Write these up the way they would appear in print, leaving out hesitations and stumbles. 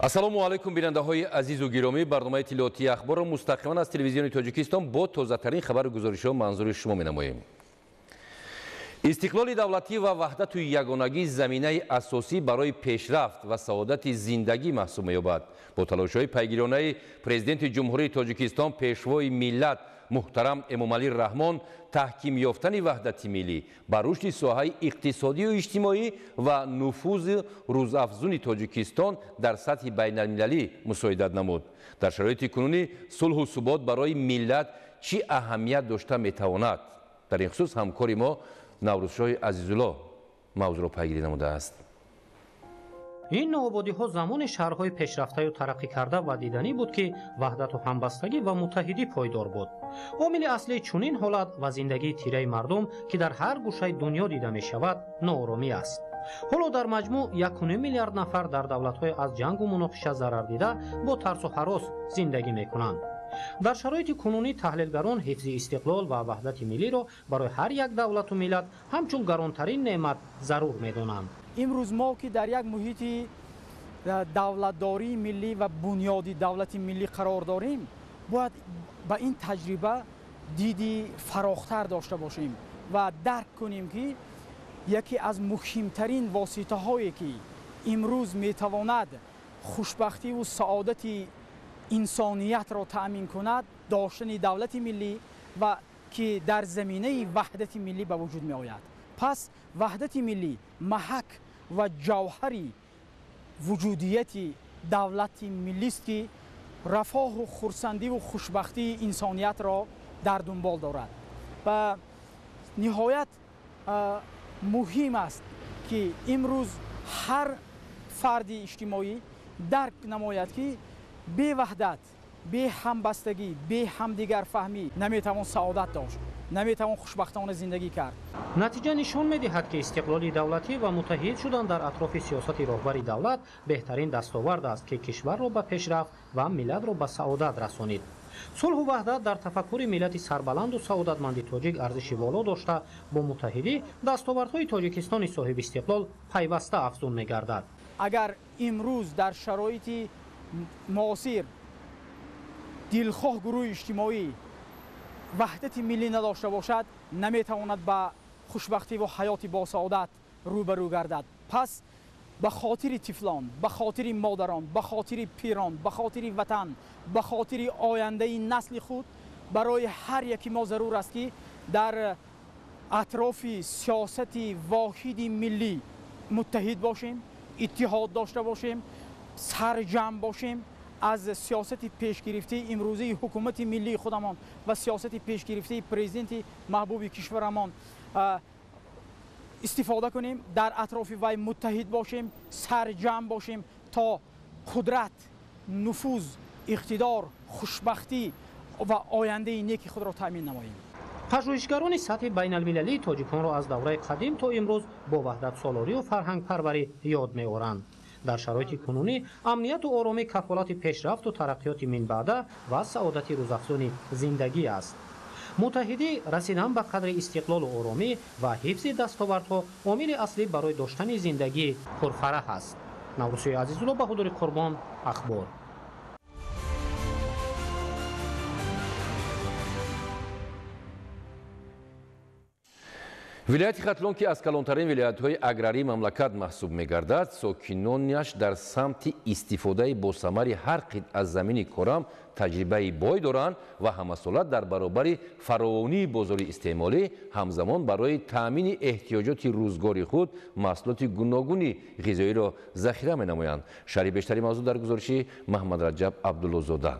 ассалому алайкум бинандаҳои азизу гиромӣ, барномаи иттилоотии ахборро мустақиман аз телевизиони Тоҷикистон бо тозатарин хабару гузоришҳо манзури шумо менамоем. истиқлоли давлатӣ ва ваҳдату ягонагӣ заминаи асосӣ барои пешрафт ва саодати зиндагӣ маҳсуб меёбад. бо талошҳои пайгиронаи президенти ҷумҳурии Тоҷикистон, пешвои миллат муҳтарам Эмомалӣ Раҳмон, таҳким ёфтани ваҳдати миллӣ ба рушди соҳаи иқтисодию иҷтимоӣ ва нуфузи рӯзафзуни Тоҷикистон дар сатҳи байналмилалӣ мусоидат намуд. дар шароити кунунӣ сулҳу субот барои миллат чӣ аҳамият дошта метавонад? дар ин хусус ҳамкори мо наврӯзшоҳи Азизулло мавзӯъро пайгирӣ намудааст. این نوآبادی‌ها زمان شهرهای پیشرفته و ترقی کرده و دیدنی بود که وحدت و همبستگی و متحدی پایدار بود. عامل اصلی چنین حالت و زندگی تیره مردم که در هر گوشه دنیا دیده می شود ناآرامی است. حالا در مجموع 1.5 میلیارد نفر در دولت‌های از جنگ و مناقشه ضرر دیده با ترس و هراس زندگی می‌کنند. در شرایط کنونی تحلیلگران حفظ استقلال و وحدت ملی را برای هر یک دولت و ملت همچون گرانترین نعمت ضرور می‌دانند. امروز ما که در یک محیط دولتداری ملی و بنیادی دولت ملی قرار داریم، باید با این تجربه دیدی فراختر داشته باشیم و درک کنیم که یکی از مهمترین واسطه هایی که امروز میتواند خوشبختی و سعادت انسانیت را تأمین کند داشتن دولت ملی و که در زمینه وحدت ملی به وجود می آید. پس وحدت ملی محک و جوهری وجودیت دولت ملی است که رفاه و خرسندی و خوشبختی انسانیت را در دنبال دارد. و نهایت مهم است که امروز هر فرد اجتماعی درک نماید که بی وحدت، بی همبستگی، بی همدیگر فهمی نمیتوان سعادت داشت، نمیتوان خوشبختانه زندگی کرد. نتیجه نشان میدهد که استقلال دولتی و متحد شدن در اطراف سیاست رهبری دولت بهترین دستاورد است که کشور را به پیشرفت و ملت را به سعادت رسانید. صلح و وحدت در تفکر ملت سربلند و سعادتمند تاجیک ارزش بالا داشته با متحدی دستاوردهای تاجیکستان صاحب استقلال پیوسته افزون میگردد. اگر امروز در شرایط معاصر دلخواه گروه اجتماعی وحدت ملی نداشته باشد، نمیتواند به خوشبختی و حیات با سعادت روبرو گردد. پس به خاطر طفلان، به خاطر مادران، به خاطر پیران، به خاطر وطن، به خاطر آینده نسل خود، برای هر یکی ما ضرور است که در اطراف سیاست واحد ملی متحد باشیم، اتحاد داشته باشیم، سرجم باشیم. از سیاست پیشگرفته امروزی حکومت ملی خودمان و سیاست پیشگرفته پرزیدنت محبوب کشورمان استفاده کنیم، در اطراف وی متحد باشیم، سرجم باشیم تا قدرت، نفوذ، اقتدار، خوشبختی و آینده نیک خود را تامین نماییم. پژوهشگران سطح بین المللی تاجیکان را از دوره قدیم تا امروز با وحدت سالاری و فرهنگ پروری یاد می‌آورند. در شرایط کنونی امنیت و آرامی کفالت پیشرفت و ترقیات من بعده و سعادت روزافزون زندگی است. متحدی رسیدن به قدر استقلال و آرامی و حفظ دستاوردها عامل اصلی برای داشتن زندگی پرفرح است. نوروزی عزیزالله بهادر قربان، اخبار. вилояти хатлон ки аз калонтарин вилоятҳои аграрии мамлакат маҳсуб мегардад, сокинонаш дар самти истифодаи босамари ҳар қитъа замини корам таҷрибаи бой доранд ва ҳамасолат дар баробари фаровонии бозори истеъмолӣ ҳамзамон барои таъмини эҳтиёҷоти рӯзгори худ маҳсулоти гуногуни ғизоиро захира менамоянд. шарҳи бештари мавзӯъ дар гузориши Маҳмад Раҷаб Абдуллозода.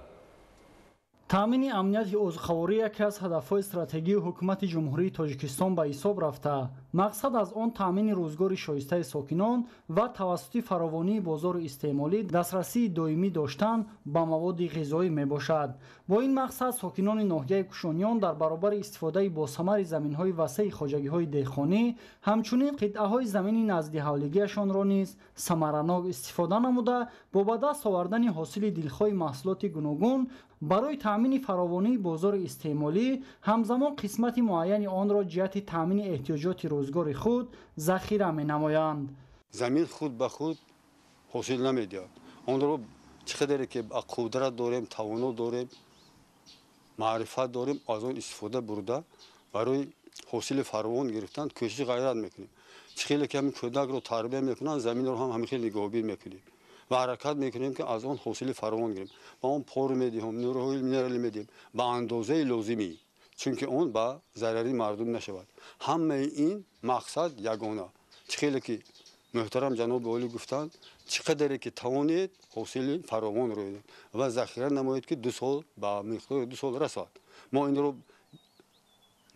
таъмини амнияти ӯзхаворӣ яке аз ҳадафҳои стратегии ҳукумати ҷумҳурии Тоҷикистон ба ҳисоб рафта, мақсад аз он таъмини рӯзгори шоистаи сокинон ва тавассути фаровонии бозори истеъмолӣ дастрасии доимӣ доштан ба маводи ғизоӣ мебошад. бо ин мақсад сокинони ноҳияи Кушониён дар баробари истифодаи босамари заминҳои васеъи хоҷагиҳои деҳқонӣ, ҳамчунин қитъаҳои замини назди ҳавлигиашонро низ самаранок истифода намуда бо ба даст овардани ҳосили дилхоҳи маҳсулоти гуногун барои таъмини фаровонии бозори истеъмолӣ ҳамзамон қисмати муайяни онро ҷиҳати таъмини эҳтиёҷоти рӯзгори худ захира менамоянд. замин худ ба худ ҳосил намедиҳад. اون رو چقدر که قدرت داریم، توانایی داریم، معرفت داریم، از اون استفاده برده برای حاصل فراوان گرفتن کوشش غیرت میکنیم. خیلی که همین کودک رو تربیت میکنن، زمین رو هم خیلی نگاهبین میکنیم و حرکت میکنیم که از اون حاصل فراوان گیریم. با اون پور میدیم، نورهای مینرال میدیم به اندازه لازمی، چون که اون با ضرری مردم نشود. همه این مقصد یگانه. خیلی که محترم جناب عالی گفتند چقدر که توانید حاصل فراوان رو بدید و ذخیره نمایید که 2 سال با مقدار 2 سال رسد. ما این رو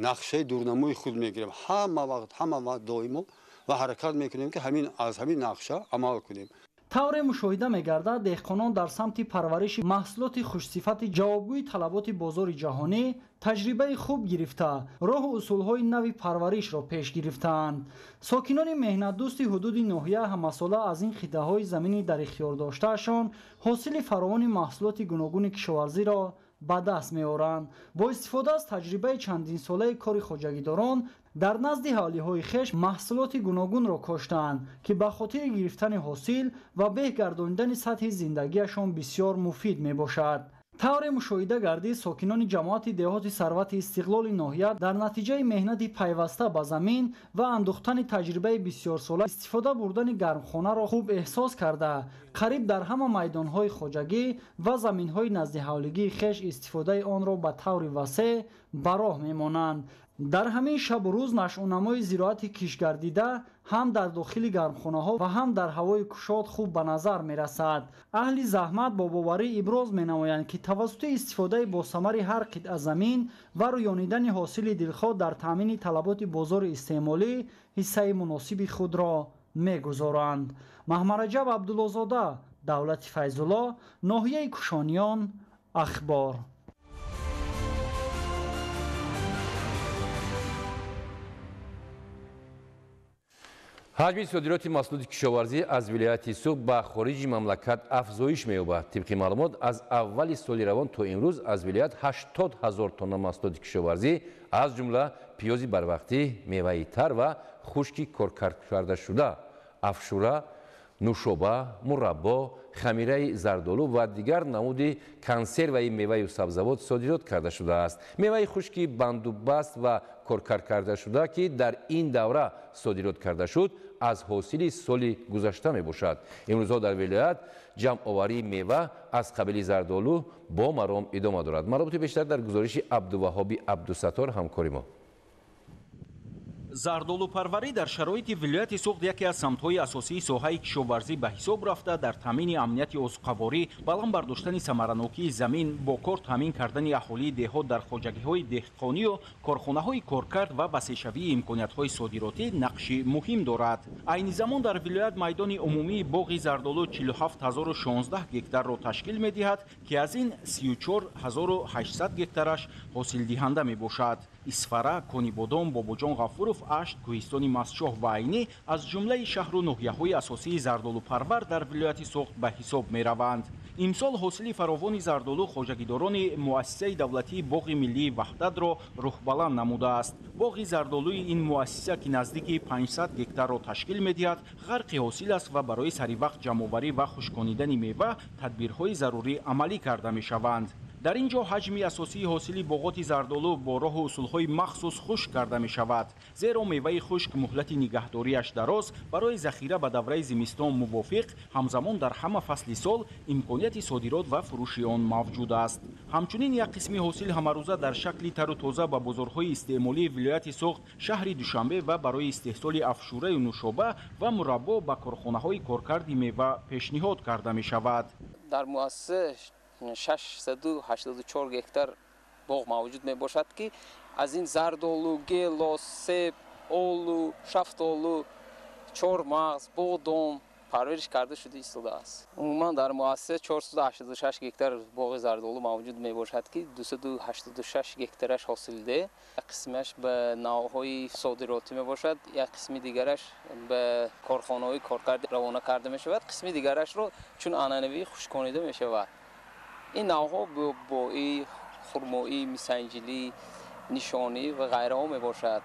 نقشه دورنمای خود میگیریم، همه وقت دائما و حرکت میکنیم که از همین نقشه عمل کنیم. طور مشاهده می‌گردد دهقانان در سمت پرورش محصولات خوش‌صفت جوابگوی طلبات بازار جهانی تجربه خوب گرفته راه و اصولهای نوی پرورش را پیش گرفتند. ساکنان مهنت دوست حدود ناحیه همساله از این خطه‌های زمینی در اختیار داشتهشان حاصل فراوان محصولات گوناگون کشاورزی را به دست می‌آورند. با استفاده از تجربه چندین ساله کار خواجگیداران در نزد اهالی‌های خویش محصولات گوناگون را کاشتند که به خاطر گرفتن حاصل و بهگرداندن سطح زندگیشان بسیار مفید میباشد. طور مشاهده گردید ساکنان جماعت دهات ثروت استقلال ناحیه در نتیجه مهنت پیوسته به زمین و اندوختن تجربه بسیار ساله استفاده بردن گرمخانه را خوب احساس کرده قریب در همه میدانهای خواجگی و زمینهای نزد اهالیگی خویش استفاده آن را به طور وسیع به راه میمانند. در همین شب و روز نشو و نمای زراعت کشگردیده هم در داخل گرمخانه ها و هم در هوای کشاد خوب به نظر می رسد. اهل زحمت با باوری ابراز می نمایند که توسط استفاده با ثمر هر قطعه زمین و رویانیدن حاصل دلخواه در تامین طلبات بازار استعمالی حصه مناسب خود را می گذارند. محمد رجب عبدالله‌زاده، دولت فیض‌الله، ناحیه کشانیان، اخبار. حجم صادرات محصولات کشاورزی از ولایت سوق به خارج مملکت افزایش می‌یابد. طبق معلومات از اول سال روان تا امروز از ولایت 80,000 تن محصولات کشاورزی از جمله پیاز بروقتی، میوه تر و خشکی کار کرده شده، افشوره، نوشابه، مربا، خمیره زردآلو و دیگر نمود کنسرو میوه و سبزیجات صادرات کرده شده است. میوه خشکی بندوبست و کار کرده شده که در این دوره صادرات کرده شد از حاصل سال گذشته می باشد. امروزها در ولایت جمع آوری میوه از قبیل زردآلو با مرام ادامه دارد. معلومات بیشتر در گزارش عبدالوهاب عبدالستار همکاری ما. зардолупарварӣ дар шароити вилояти суғд яке аз самтҳои асосии соҳаи кишоварзӣ ба ҳисоб рафта дар таъмини амнияти озуқаворӣ, баланд бардоштани самаранокии замин, бо кор таъмин кардани аҳолии деҳот дар хоҷагиҳои деҳқонию корхонаҳои коркард ва басешавии имкониятҳои содиротӣ нақши муҳим дорад. айни замон дар вилоят майдони умумии боғи зардолу 47016 гектарро ташкил медиҳад ки аз ин 34800 гектараш ҳосилдиҳанда мебошад. исфара, конибодом, бобоҷон ғафуров, ашт, кӯҳистони мастшоҳ ва айнӣ аз ҷумлаи шаҳру ноҳияҳои асосии зардолупарвар дар вилояти суғд ба ҳисоб мераванд. имсол ҳосили фаровони зардолу хоҷагидорони муассисаи давлатии боғи миллии ваҳдатро рӯҳбаланд намудааст. боғи зардолуи ин муассиса ки наздики 500 гектарро ташкил медиҳад, ғарқи ҳосил аст ва барои саривақт ҷамъоварӣ ва хушконидани мева тадбирҳои зарурӣ амалӣ карда мешаванд. дар ин ҷо ҳаҷми асосии ҳосили боғоти зардолу бо роҳу усулҳои махсус хушк карда мешавад, зеро меваи хушк муҳлати нигаҳдорияш дароз барои захира ба давраи зимистон мувофиқ ҳамзамон дар ҳама фасли сол имконияти содирот ва фурӯши он мавҷуд аст. ҳамчунин як қисми ҳосил ҳамарӯза дар шакли тару тоза ба бозорҳои истеъмолии вилояти суғд, шаҳри Душанбе ва барои истеҳсоли афшураю нушоба ва мураббо ба корхонаҳои коркарди мева пешниҳод карда мешавад. дар муассиса 684 гектар боғ мавҷуд мебошад ки аз ин зардолу, гелос, себ, олу, шафтолу, чормағз, бодом парвариш карда шуда истодааст. умуман дар муассиса 486 гектар боғи зардолу мавҷуд мебошад ки 286 гектараш ҳосилдеҳ, як қисмаш ба навъҳои содиротӣ мебошад, як қисми дигараш ба корхонаҳои коркард равона карда мешавад, қисми дигарашро чун анъанавӣ хушконида мешавад. این نوها بوئی، خرمایی، میسنجلی، نشانی و غیره ها می باشد.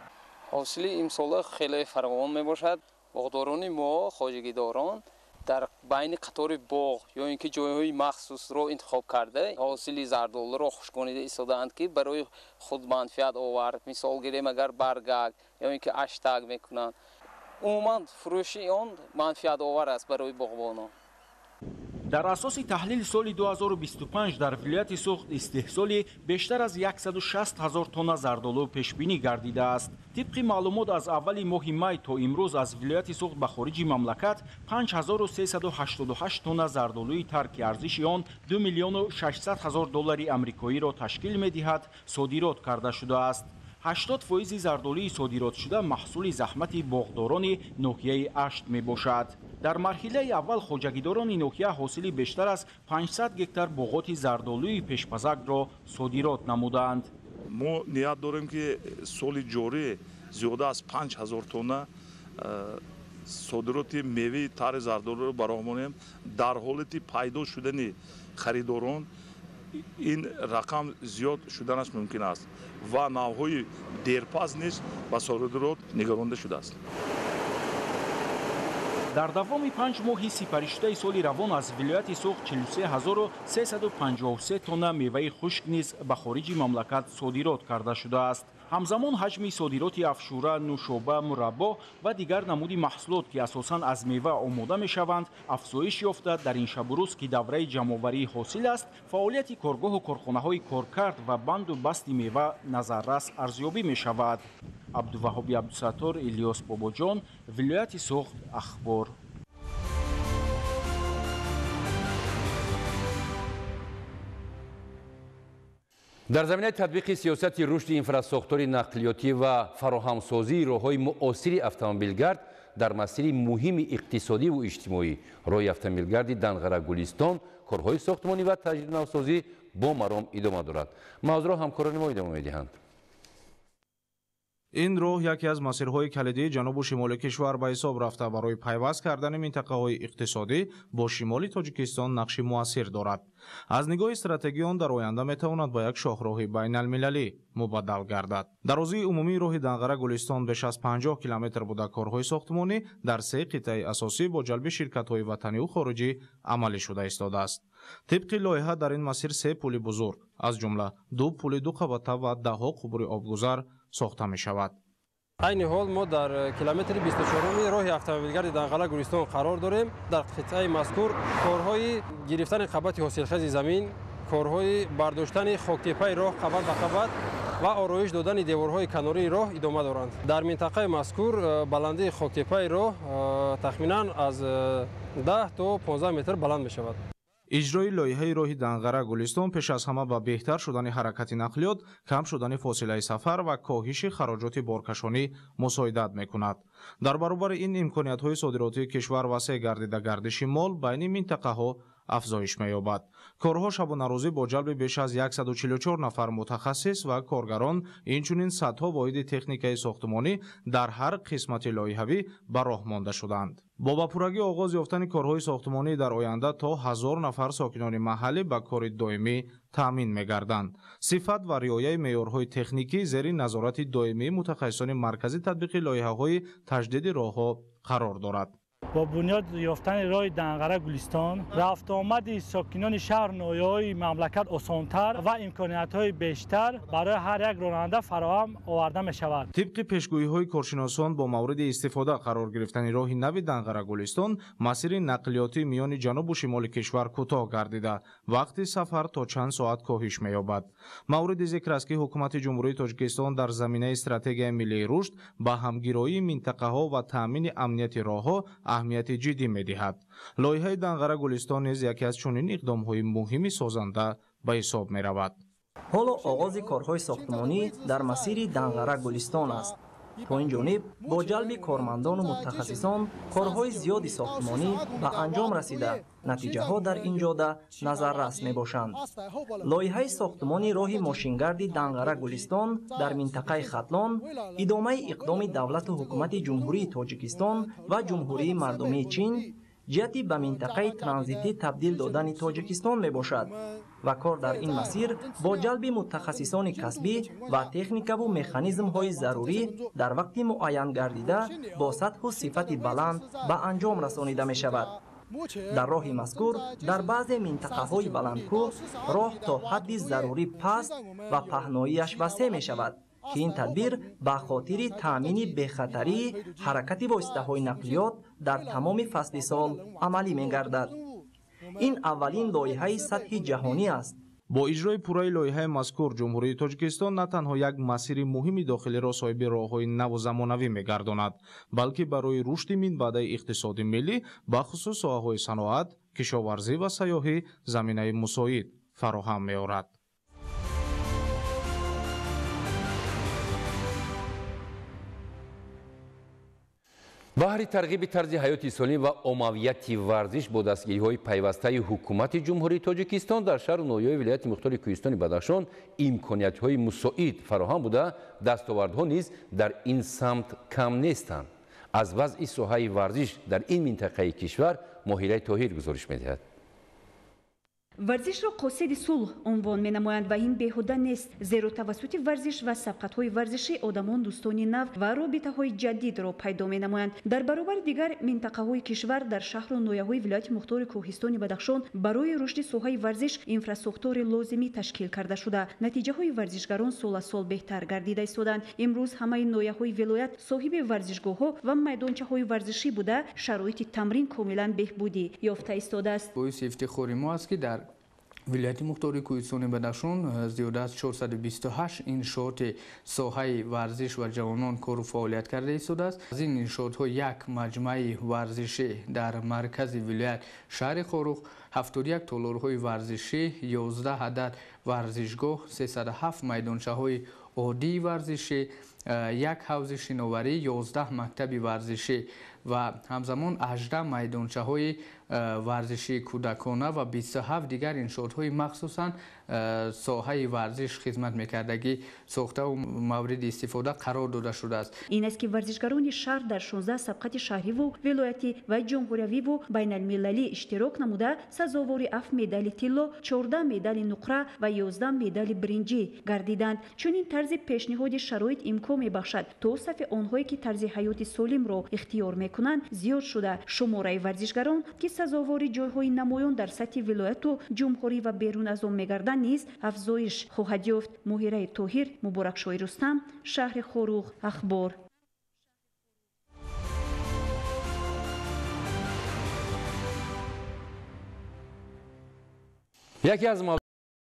حاصل امسال خیلی فراوان می باشد. باغداران ما، خواجگیداران дар байни қатори боғ ё ин ки ҷойҳои махсусро интихоб карда ҳосили зардолуро хушконида истодаанд ки барои худ манфиат овард. Мисол гирем агар баргак ё ин ки аштаг мекунанд, умуман фурӯши он манфиат овар аст барои боғбонон. дар асоси таҳлили соли 2025 дар вилояти суғд истеҳсоли бештар аз 160 000 тонна зардолу пешбинӣ гардидааст. тибқи маълумот аз аввали моҳи май то имрӯз аз вилояти суғд ба хориҷи мамлакат 5388 тонна зардолуи тар ки арзиши он 2 миллиону 600 000 доллари амрикоиро ташкил медиҳад содирот карда шудааст. 80% зардолии содиротшуда маҳсули заҳмати боғдорони ноҳияи Ашт мебошад. дар марҳилаи аввал хоҷагидорони ноҳия ҳосили бештар аз 500 гектар боғоти зардолуи пешпазакро содирот намуданд. мо ният дорем ки соли ҷорӣ зиёда аз 5000 тонна содироти меваи тари зардолуро баромонем. дар ҳолати пайдо шудани харидорон ин рақам зиёд шуданаш мумкин аст ва навъҳои дерпаз низ ба содирот нигаронда шудааст. дар давоми 5 моҳи сипаришудаи соли равон аз вилояти суғд 43353 тонна меваи хушк низ ба хориҷи мамлакат содирот карда шудааст. ҳамзамон ҳаҷми содироти афшура, нӯшоба, мураббо ва дигар намуди маҳсулот ки асосан аз мева омода мешаванд афзоиш ёфта. дар ин шабу рӯз ки давраи ҷамъоварии ҳосил аст, фаъолияти коргоҳу корхонаҳои коркард ва банду басти мева назаррас арзёбӣ мешавад. абдуваҳоби абдусаттор, Илёс Бобоҷон, вилояти суғд, ахбор. дар заминаи татбиқи сиёсати рушди инфраструктури нақлиётӣ ва фароҳамсозии роҳҳои муосири автомобилгард дар масири муҳими иқтисодиву иҷтимоӣ роҳи автомобилгарди Данғара Гулистон корҳои сохтмонӣ ва таҷрибанавсозӣ бо маром идома дорад. мавзӯъро ҳамкорони мо идома медиҳанд. ин роҳ яке аз масирҳои калидии ҷанубу шимоли кишвар ба ҳисоб рафта барои пайваст кардани минтақаҳои иқтисодӣ бо шимоли Тоҷикистон нақши муассир дорад. аз нигоҳи стратегӣ он дар оянда метавонад ба як шоҳроҳи байналмилалӣ мубаддал гардад. дарозии умумии роҳи Данғара Гулистон беш аз 50 километр буда корҳои сохтмонӣ дар се қитъаи асосӣ бо ҷалби ширкатҳои ватанию хориҷӣ амалӣ шуда истодааст. тибқи лоиҳа дар ин масир се пули бузург аз ҷумла 2 пули 2 қабата ва даҳҳо қубури обгузар сохта мешавад. айни ҳол мо дар километри 24-уми роҳи автомобилгарди Данғара Гулистон қарор дорем. дар қитъаи мазкур корҳои гирифтани қабати ҳосилхези замин, корҳои бардоштани хоктепаи роҳ қабат ба қабат ва ороиш додани деворҳои канории роҳ идома доранд. дар минтақаи мазкур баландии хоктепаи роҳ тахминан аз 10 то 15 метр баланд мешавад. иҷрои лоиҳаи роҳи Данғара Гулистон пеш аз ҳама ба беҳтар шудани ҳаракати нақлиёт, кам шудани фосилаи сафар ва коҳиши хароҷоти боркашонӣ мусоидат мекунад. дар баробари ин имкониятҳои содиротии кишвар васеъ гардида гардиши мол байни минтақаҳо афзоиш меёбад. корҳо шабонарӯзӣ бо ҷалби беш аз 144 нафар мутахассис ва коргарон, инчунин садҳо воҳиди техникаи сохтмонӣ дар ҳар қисмати лоиҳавӣ ба роҳ монда шуданд. бо ба пуррагӣ оғоз ёфтани корҳои сохтмонӣ дар оянда то 1000 нафар сокинони маҳаллӣ ба кори доимӣ таъмин мегарданд. сифат ва риояи меъёрҳои техникӣ зери назорати доимии мутахассисони маркази татбиқи лоиҳаҳои таҷдиди роҳҳо қарор дорад. با بنیاد یافتن راه دنغره گلستان رفت آمد ساکنان شهر نویای مملکت آسان‌تر و امکانیت‌های بیشتر برای هر یک راننده فراهم آورده می‌شود. طبق پیشگویی‌های کارشناسان با مورد استفاده قرار گرفتن راه نو دنغره گلستان مسیر نقلیاتی میان جنوب و شمال کشور کوتاه گردیده وقتی سفر تا چند ساعت کاهش می‌یابد. مورد ذکر است که حکومت جمهوری تاجیکستان در زمینه استراتژی ملی رشد با همگیرایی منطقه‌ها و تامین امنیت راه‌ها اهمیت جدی می‌دهد. لایحه دنغره گلستان نیز یکی از چنین اقدام‌های مهمی سازنده به حساب می‌رود. حالا آغاز کارهای ساختمانی در مسیر دنغره گلستان است. تا این جانب با جلب کارمندان و متخصصان کارهای زیادی ساختمانی به انجام رسیده نتیجه ها در این جاده نظررس می باشند. لایحه ساختمانی راه ماشینگردی دنغره گلستان در منطقه ختلان ادامه اقدام دولت و حکومت جمهوری تاجیکستان و جمهوری مردمی چین جهتی به منطقه ترانزیتی تبدیل دادن تاجیکستان می باشد و کار در این مسیر با جلب متخصصان کسبی و تکنیک و مکانیزم های ضروری در وقت معین گردیده با سطح و صفت بلند به انجام رسانیده می شود. дар роҳи мазкур дар баъзе минтақаҳои баландкӯҳ роҳ то ҳадди зарурӣ паст ва паҳноияш васеъ мешавад ки ин тадбир ба хотири таъмини бехатарии ҳаракати воситаҳои нақлиёт дар тамоми фасли сол амалӣ мегардад. ин аввалин лоиҳаи сатҳи ҷаҳонӣ аст. бо иҷрои пурраи лоиҳаи мазкур ҷумҳурии тоҷикистон на танҳо як масири муҳими дохилиро соҳиби роҳҳои наву замонавӣ мегардонад, балки барои рушди минбаъдаи иқтисоди миллӣ ба хусус соҳаҳои саноат, кишоварзӣ ва сайёҳӣ заминаи мусоид фароҳам меорад. баҳри тарғиби тарзи ҳаёти солим ва омавияти варзиш бо дастгириҳои пайвастаи ҳукумати ҷумҳурии тоҷикистон дар шаҳру ноҳияи вилояти мухтори кӯҳистони Бадахшон имкониятҳои мусоид фароҳам буда, дастовардҳо низ дар ин самт кам нестанд. аз вазъи соҳаи варзиш дар ин минтақаи кишвар моҳираи тоҳир гузориш медиҳад. варзишро қосиди сулҳ унвон менамоянд ва ин беҳуда нест, зеро тавассути варзиш ва сабқатҳои варзишӣ одамон дӯстони нав ва робитаҳои ҷадидро пайдо менамоянд. дар баробари дигар минтақаҳои кишвар дар шаҳру ноҳияҳои вилояти мухтори кӯҳистони Бадахшон барои рушди соҳаи варзиш инфраструктураи лозимӣ ташкил карда шуда, натиҷаҳои варзишгарон сол аз сол беҳтар гардида истоданд. имрӯз ҳамаи ноҳияҳои вилоят соҳиби варзишгоҳҳо ва майдончаҳои варзишӣ буда, шароити тамрин комилан беҳбудӣ ёфта истодааст. боиси ифтихори мо аст ки дар вилояти мухтори кӯҳистони Бадахшон зиёда аз 428 иншооти соҳаи варзиш ва ҷавонон кору фаъолият карда истодааст. аз ин иншоотҳо як маҷмӯаи варзишӣ дар маркази вилоят шаҳри Хорух, 71 толорҳои варзишӣ, 11 адад варзишгоҳ, 307 майдончаҳои оддии варзишӣ, як ҳавзи шиноварӣ, 11 мактаби варзишӣ ва ҳамзамон 18 майдончаҳои варзишии кӯдакона ва 27 дигар иншоотҳои махсусан соҳаи варзиш хизмат мекардагӣ сохтаву мавриди истифода қарор дода шудааст. ин аст ки варзишгарони шаҳр дар 16 сабқати шаҳриву вилоятӣ ва ҷумҳуриявиву байналмилалӣ иштирок намуда сазовори 7 медали тилло, 14 медали нуқра ва 11 медали бринҷӣ гардиданд. чунин тарзи пешниҳоди шароит имкон мебахшад то сафи онҳое ки тарзи ҳаёти солимро ихтиёр мекунанд зиёд шуда, шумораи варзишгарон ки сазовори ҷойҳои намоён дар сатҳи вилояту ҷумҳурӣ ва берун аз он мегарданд низ афзоиш хоҳад ёфт. моҳираи тоҳир, муборакшоҳи рустам, шаҳри Хорух, ахбор. яке аз